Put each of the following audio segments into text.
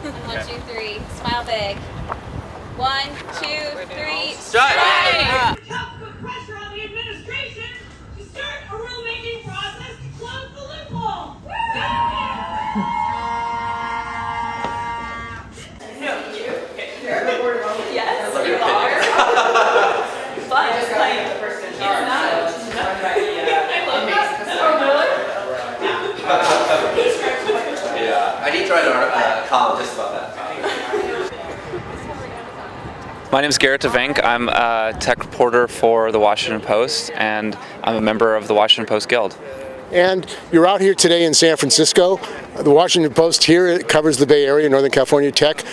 1, 2, 3. Smile big. 1, 2, 3. Strike! Put pressure on the administration to start a rulemaking process to close the loophole. Yes, you are. But it's like, it's not. I love that. Yeah, I need to write a column just about that. My name is Garrett DeVank. I'm a tech reporter for the Washington Post, and I'm a member of the Washington Post Guild. And you're out here today in San Francisco. The Washington Post here, it covers the Bay Area, Northern California tech.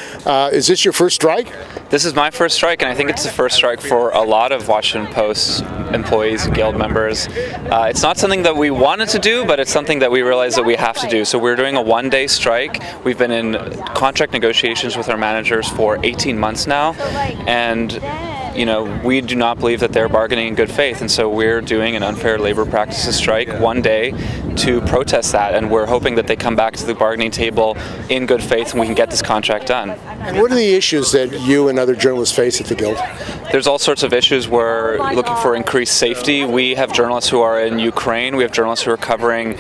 Is this your first strike? This is my first strike, and I think it's the first strike for a lot of Washington Post employees and guild members. It's not something that we wanted to do, but it's something that we realized that we have to do. So we're doing a one-day strike. We've been in contract negotiations with our managers for 18 months now, and we do not believe that they're bargaining in good faith, and so we're doing an unfair labor practices strike one day to protest that, and we're hoping that they come back to the bargaining table in good faith and we can get this contract done. And what are the issues that you and other journalists face at the Guild? There's all sorts of issues. We're looking for increased safety. We have journalists who are in Ukraine. We have journalists who are covering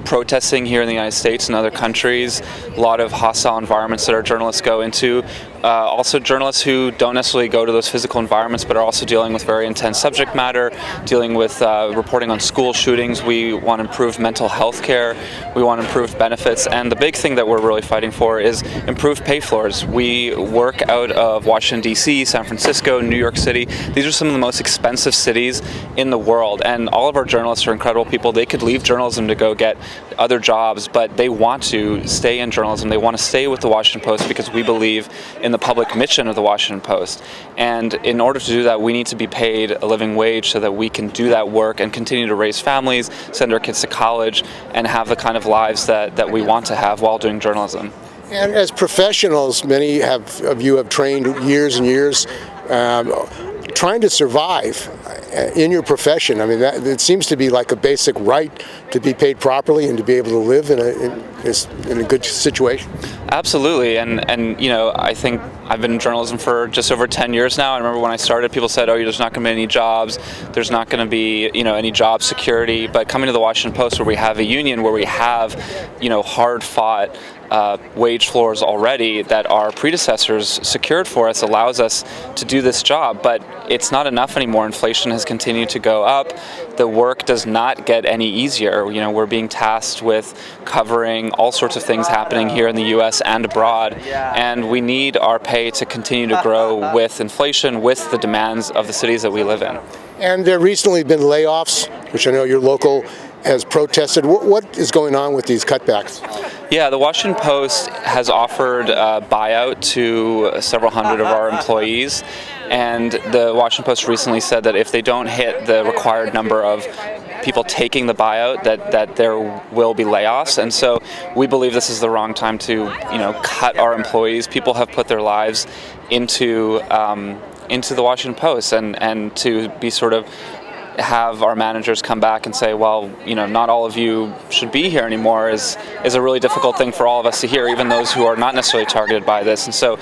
protesting here in the United States and other countries, a lot of hostile environments that our journalists go into. Also journalists who don't necessarily go to those physical environments but are also dealing with very intense subject matter, dealing with reporting on school shootings. We want improved mental health care, we want improved benefits, and the big thing that we're really fighting for is improved pay floors. We work out of Washington, D.C., San Francisco, New York City. These are some of the most expensive cities in the world, and all of our journalists are incredible people. They could leave journalism to go get other jobs, but they want to stay in journalism. They want to stay with the Washington Post because we believe in the public mission of the Washington Post. And in order to do that, we need to be paid a living wage so that we can do that work and continue to raise families, send our kids to college, and have the kind of lives that we want to have while doing journalism. And as professionals, many of you have trained years and years trying to survive in your profession. I mean, it seems to be like a basic right to be paid properly and to be able to live in a good situation. Absolutely, and I think I've been in journalism for just over 10 years now. I remember when I started, people said, "Oh, there's not going to be any jobs. There's not going to be any job security." But coming to the Washington Post, where we have a union, where we have hard-fought wage floors already that our predecessors secured for us, allows us to do this job. But it's not enough anymore. Inflation has continued to go up. The work does not get any easier. We're being tasked with covering all sorts of things happening here in the U.S. and abroad, and we need our pay to continue to grow with inflation, with the demands of the cities that we live in. And there recently been layoffs, which I know your local has protested. What is going on with these cutbacks? Yeah, the Washington Post has offered a buyout to several hundred of our employees, and the Washington Post recently said that if they don't hit the required number of people taking the buyout, that there will be layoffs. And so we believe this is the wrong time to cut our employees. People have put their lives into the Washington Post, and to be sort of have our managers come back and say, well, not all of you should be here anymore is a really difficult thing for all of us to hear, even those who are not necessarily targeted by this. And so,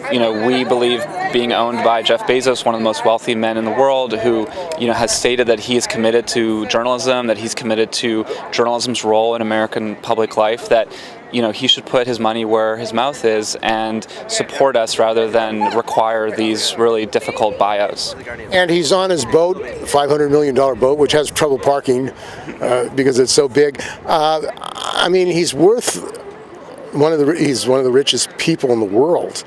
we believe being owned by Jeff Bezos, one of the most wealthy men in the world, who, has stated that he is committed to journalism, that he's committed to journalism's role in American public life, that he should put his money where his mouth is and support us rather than require these really difficult buyouts. And he's on his boat, $500 million boat, which has trouble parking because it's so big. He's worth he's one of the richest people in the world.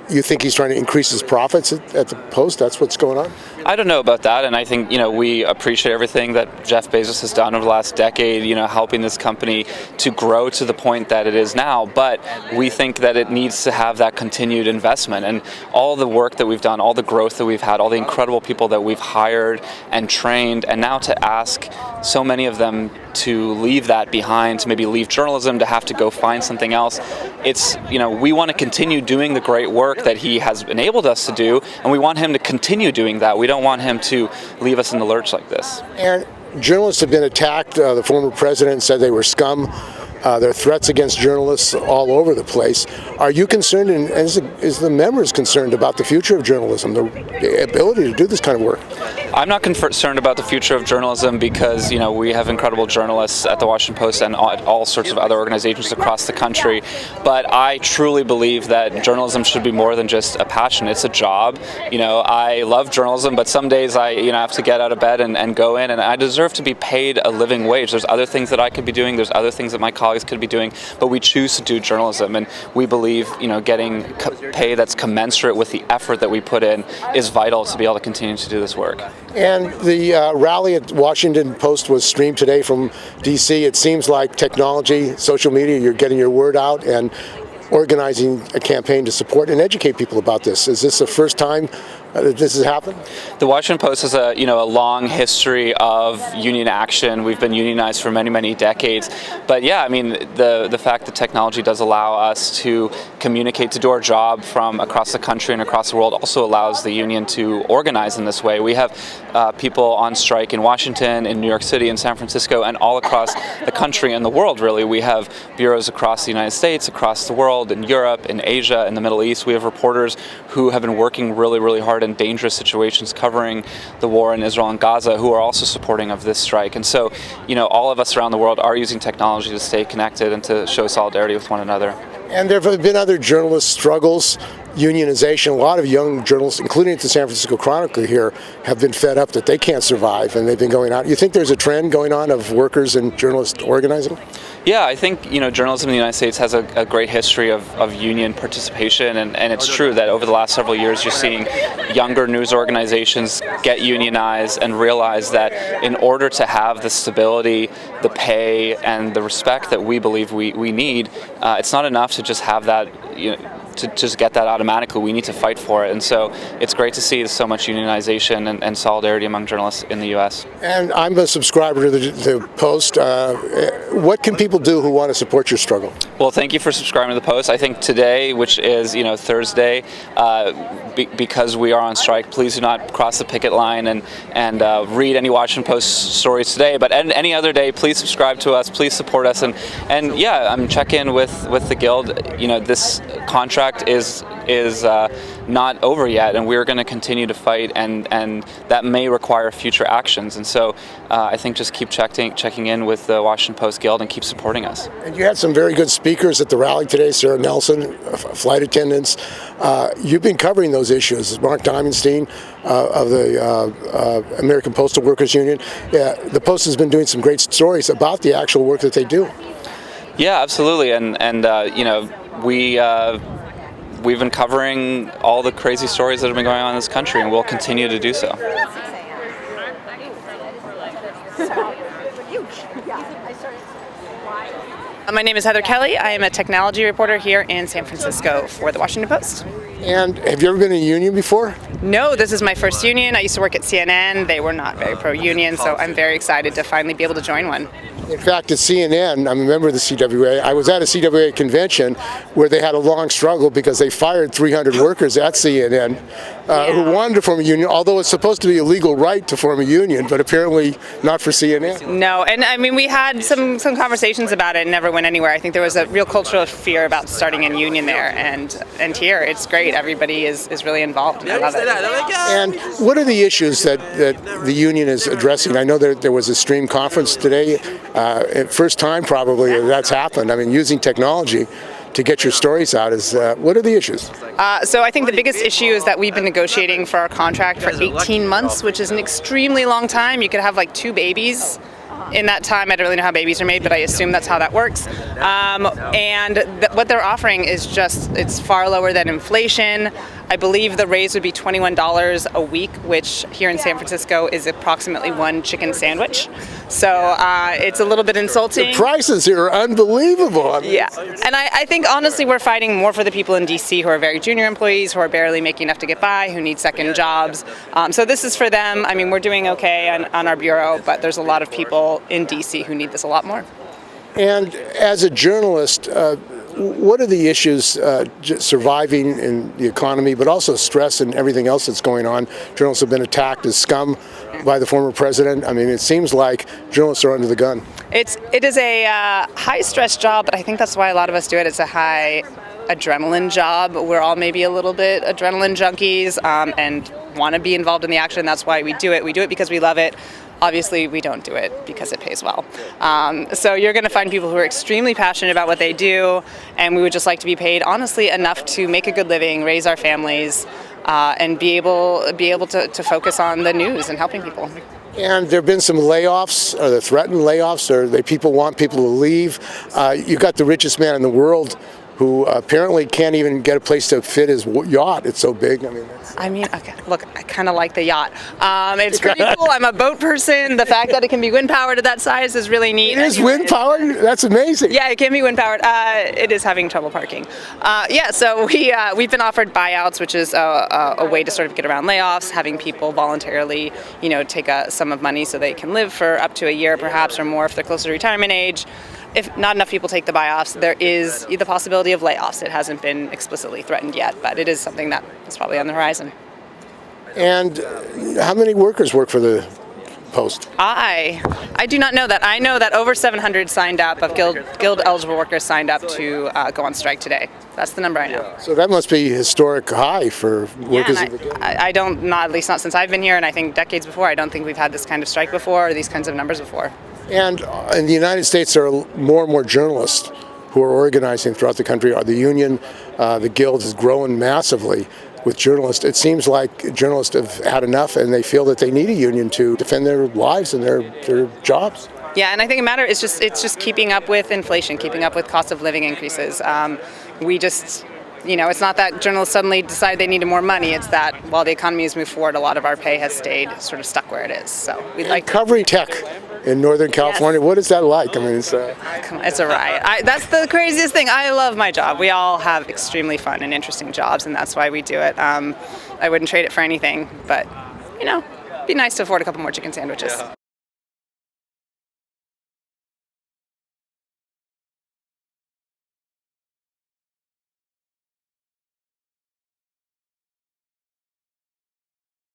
You think he's trying to increase his profits at the Post? That's what's going on? I don't know about that, and I think we appreciate everything that Jeff Bezos has done over the last decade, helping this company to grow to the point that it is now. But we think that it needs to have that continued investment, and all the work that we've done, all the growth that we've had, all the incredible people that we've hired and trained, and now to ask so many of them to leave that behind, to maybe leave journalism, to have to go find something else. It's we want to continue doing the great work that he has enabled us to do, and we want him to continue doing that. We don't want him to leave us in the lurch like this. And journalists have been attacked. The former president said they were scum. There are threats against journalists all over the place. Are you concerned, and is the members concerned about the future of journalism, the ability to do this kind of work? I'm not concerned about the future of journalism because, we have incredible journalists at the Washington Post and at all sorts of other organizations across the country. But I truly believe that journalism should be more than just a passion. It's a job. I love journalism, but some days I have to get out of bed and go in, and I deserve to be paid a living wage. There's other things that I could be doing. There's other things that my colleagues could be doing, but we choose to do journalism, and we believe, getting pay that's commensurate with the effort that we put in is vital to be able to continue to do this work. And the rally at Washington Post was streamed today from D.C. It seems like technology, social media, you're getting your word out and organizing a campaign to support and educate people about this. Is this the first time that this has happened? The Washington Post has a long history of union action. We've been unionized for many, many decades. But yeah, the fact that technology does allow us to communicate, to do our job from across the country and across the world also allows the union to organize in this way. We have people on strike in Washington, in New York City, in San Francisco, and all across the country and the world, really. We have bureaus across the United States, across the world, in Europe, in Asia, in the Middle East. We have reporters who have been working really, really hard in dangerous situations covering the war in Israel and Gaza who are also supporting of this strike. And so, all of us around the world are using technology to stay connected and to show solidarity with one another. And there have been other journalist struggles, unionization. A lot of young journalists, including at the San Francisco Chronicle here, have been fed up that they can't survive, and they've been going out. You think there's a trend going on of workers and journalists organizing? Yeah, I think journalism in the United States has a great history of union participation, and it's true that over the last several years you're seeing younger news organizations get unionized and realize that in order to have the stability, the pay, and the respect that we believe we need, it's not enough to just have that, to just get that automatically. We need to fight for it. And so it's great to see so much unionization and solidarity among journalists in the U.S. And I'm a subscriber to the Post. What can people do who want to support your struggle? Well, thank you for subscribing to the Post. I think today, which is Thursday, because we are on strike, please do not cross the picket line and read any Washington Post stories today. But any other day, please subscribe to us. Please support us. And yeah, check in with the Guild. This contract is not over yet, and we're going to continue to fight, and that may require future actions. And so I think just keep checking in with the Washington Post Guild and keep supporting us. And you had some very good speakers at the rally today, Sarah Nelson, flight attendants. You've been covering those issues. Mark Diamondstein of the American Postal Workers Union. The Post has been doing some great stories about the actual work that they do. Yeah, absolutely, and we've been covering all the crazy stories that have been going on in this country, and we'll continue to do so. My name is Heather Kelly. I am a technology reporter here in San Francisco for the Washington Post. And have you ever been in a union before? No, this is my first union. I used to work at CNN. They were not very pro-union, so I'm very excited to finally be able to join one. In fact, at CNN, I'm a member of the CWA. I was at a CWA convention where they had a long struggle because they fired 300 workers at CNN who wanted to form a union, although it's supposed to be a legal right to form a union, but apparently not for CNN. No, and we had some conversations about it and never went anywhere. I think there was a real cultural fear about starting a union there, and here it's great. Everybody is really involved, and I love it. And what are the issues that the union is addressing? I know there was a stream conference today. First time probably that's happened. Using technology to get your stories out is, what are the issues? So I think the biggest issue is that we've been negotiating for our contract for 18 months, which is an extremely long time. You could have like 2 babies in that time. I don't really know how babies are made, but I assume that's how that works. What they're offering is it's far lower than inflation. I believe the raise would be $21 a week, which here in San Francisco is approximately 1 chicken sandwich. So it's a little bit insulting. The prices here are unbelievable. Yeah, and I think honestly we're fighting more for the people in D.C. who are very junior employees, who are barely making enough to get by, who need second jobs. So this is for them. We're doing okay on our bureau, but there's a lot of people in D.C. who need this a lot more. And as a journalist, what are the issues surviving in the economy, but also stress and everything else that's going on? Journalists have been attacked as scum by the former president. I mean, it seems like journalists are under the gun. It is a high-stress job, but I think that's why a lot of us do it. It's a high adrenaline job. We're all maybe a little bit adrenaline junkies and want to be involved in the action. That's why we do it. We do it because we love it. Obviously, we don't do it because it pays well. So you're going to find people who are extremely passionate about what they do, and we would just like to be paid honestly enough to make a good living, raise our families, and be able to focus on the news and helping people. And there have been some layoffs, or the threatened layoffs, or people want people to leave. You've got the richest man in the world who apparently can't even get a place to fit his yacht. It's so big. Okay, look, I kind of like the yacht. It's pretty cool. I'm a boat person. The fact that it can be wind powered at that size is really neat. It is wind powered? That's amazing. Yeah, it can be wind powered. It is having trouble parking. So we've been offered buyouts, which is a way to sort of get around layoffs, having people voluntarily, take a sum of money so they can live for up to a year, perhaps, or more if they're close to retirement age. If not enough people take the buyouts, there is the possibility of layoffs. It hasn't been explicitly threatened yet, but it is something that is probably on the horizon. And how many workers work for the Post? I do not know that. I know that over 700 signed up of Guild eligible workers signed up to go on strike today. That's the number I know. So that must be a historic high for workers. I don't, not at least not since I've been here, and I think decades before. I don't think we've had this kind of strike before or these kinds of numbers before. And in the United States, there are more and more journalists who are organizing throughout the country. The union, the Guild is growing massively with journalists. It seems like journalists have had enough and they feel that they need a union to defend their lives and their jobs. Yeah, and I think it's just keeping up with inflation, keeping up with cost of living increases. It's not that journalists suddenly decide they needed more money. It's that while the economy has moved forward, a lot of our pay has stayed sort of stuck where it is. So we'd like covering tech in Northern California. Yes. What is that like? I mean, it's a riot. That's the craziest thing. I love my job. We all have extremely fun and interesting jobs, and that's why we do it. I wouldn't trade it for anything, but it'd be nice to afford a couple more chicken sandwiches. Yeah.